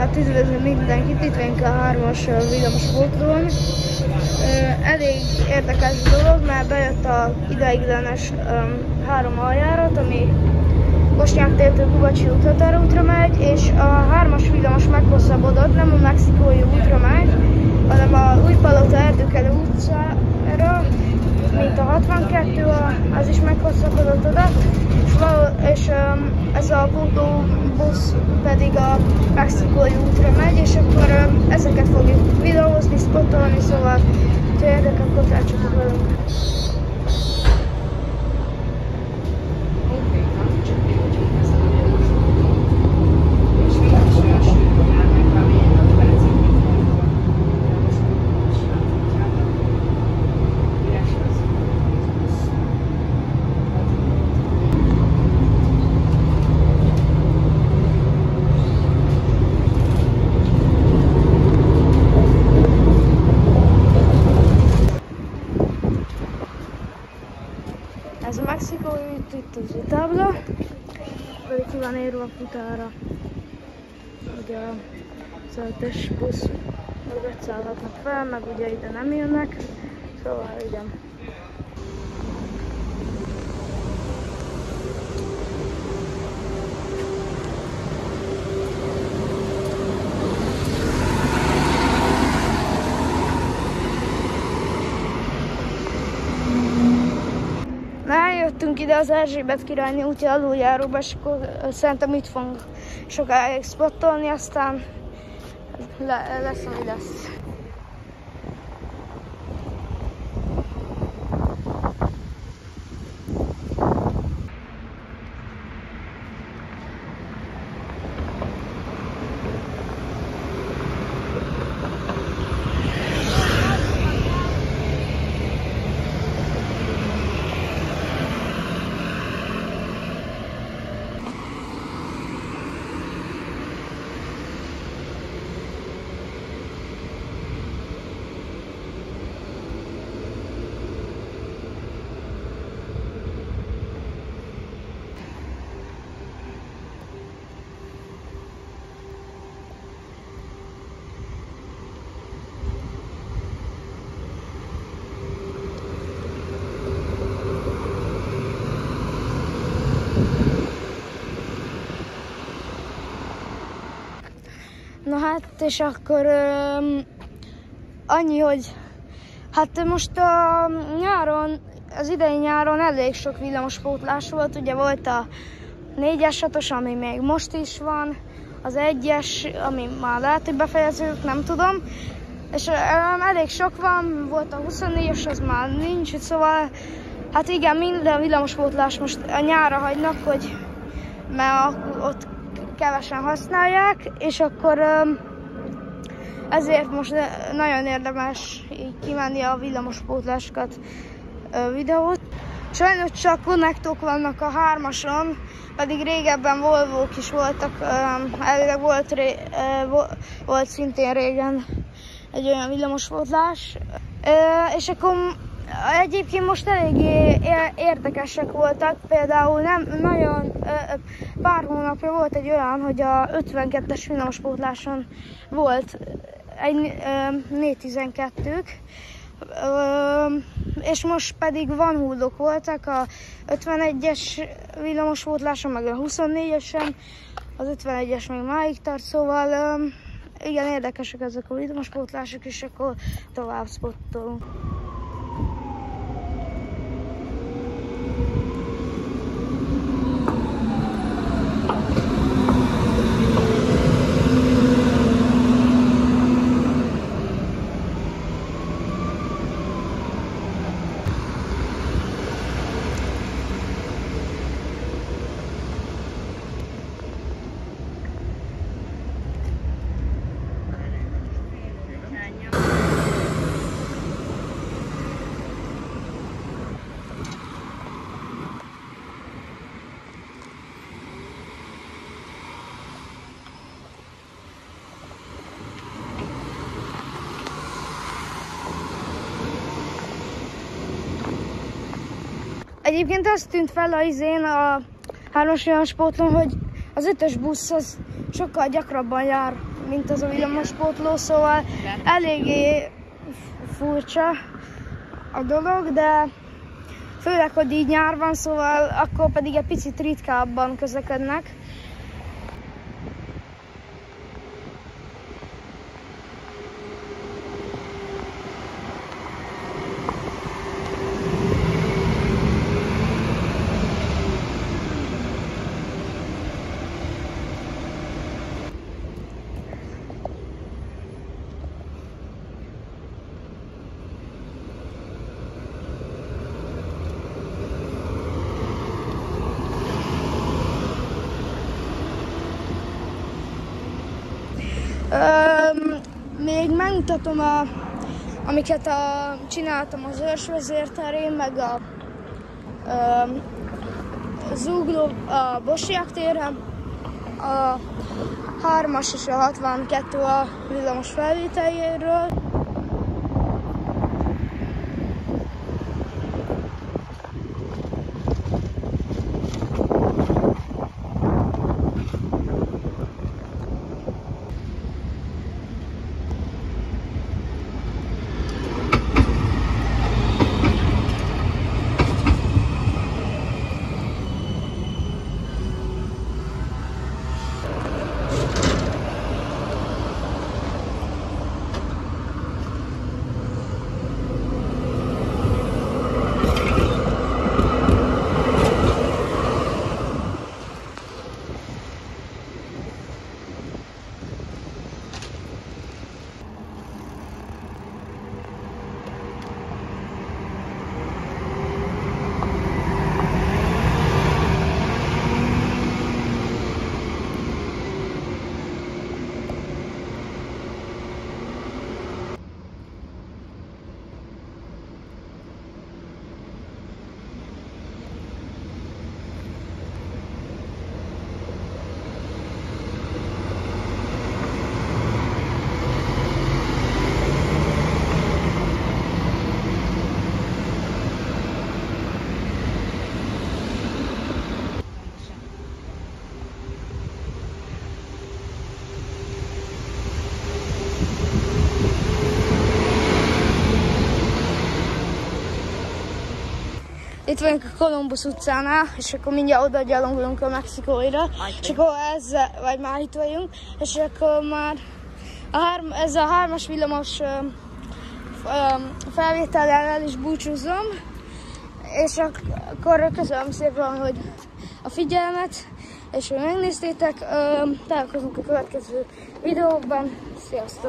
Hát üdvözlöm mindenkit, itt vagyunk a 3-as villamospótlón. Elég érdekes dolog, mert bejött a ideiglenes 3 aljárat, ami Kosnyák tértől Kubacsi út határútra megy, és a 3-as villamos meghosszabbodott, nem a mexikói útra megy, hanem a Újpalota Erdőkelő utcára, mint a 62, az is meghosszabbodott oda, és ez a pótlóbusz pedig a mexikói útra megy, és akkor ezeket fogjuk videózni, spottolni, szóval ha érdekel, akkor tartsatok velünk. Ez a mexikói út, itt az tábla, pedig ki van írva a futára, hogy a 5-es busz mögött szállhatnak fel, meg ugye ide nem jönnek, szóval igen. Eljöttünk ide az Erzsébet királynő útja aluljáróba, és akkor szerintem itt fogunk sokáig spottolni, aztán lesz, ami lesz. Na hát, és akkor annyi, hogy hát most a nyáron, az idei nyáron elég sok villamospótlás volt, ugye volt a 4-es, 6-os, ami még most is van, az 1-es, ami már lehet, hogy befejeződik, nem tudom, és elég sok van, volt a 24-es, az már nincs, szóval hát igen, minden villamospótlás most a nyárra hagynak, hogy mert ott kevesen használják, és akkor ezért most nagyon érdemes így kimenni a villamospótlásokat videót. Sajnos csak konnektók vannak a 3-ason, pedig régebben Volvók is voltak, elvileg volt szintén régen egy olyan villamospótlás. És akkor egyébként most eléggé érdekesek voltak, például nem nagyon, pár hónapja volt egy olyan, hogy a 52-es villamospótláson volt egy 412-ük, és most pedig van hullók voltak a 51-es villamospótláson, meg a 24-esen, az 51-es még máig tart, szóval igen, érdekesek ezek a villamospótlások, és akkor tovább spottolunk. Egyébként azt tűnt fel a 3-as olyan spótlon, hogy az 5-ös busz az sokkal gyakrabban jár, mint az a villamospótló, szóval eléggé furcsa a dolog, de főleg, hogy így nyár van, szóval akkor pedig egy picit ritkábban közlekednek. Még megmutatom, amiket csináltam az Őrsvezérterén, meg Zugló, a Bosniák téren, a 3-as és a 62 a villamos felvételéről. Itt vagyunk a Kolumbusz utcánál, és akkor mindjárt oda gyalogolunk a Mexikóira, és akkor ezzel, vagy már itt vagyunk, és akkor már ezzel a 3-as villamos felvétellel el is búcsúzom, és akkor köszönöm szépen, hogy a figyelmet, és hogy megnéztétek, találkozunk a következő videókban, sziasztok!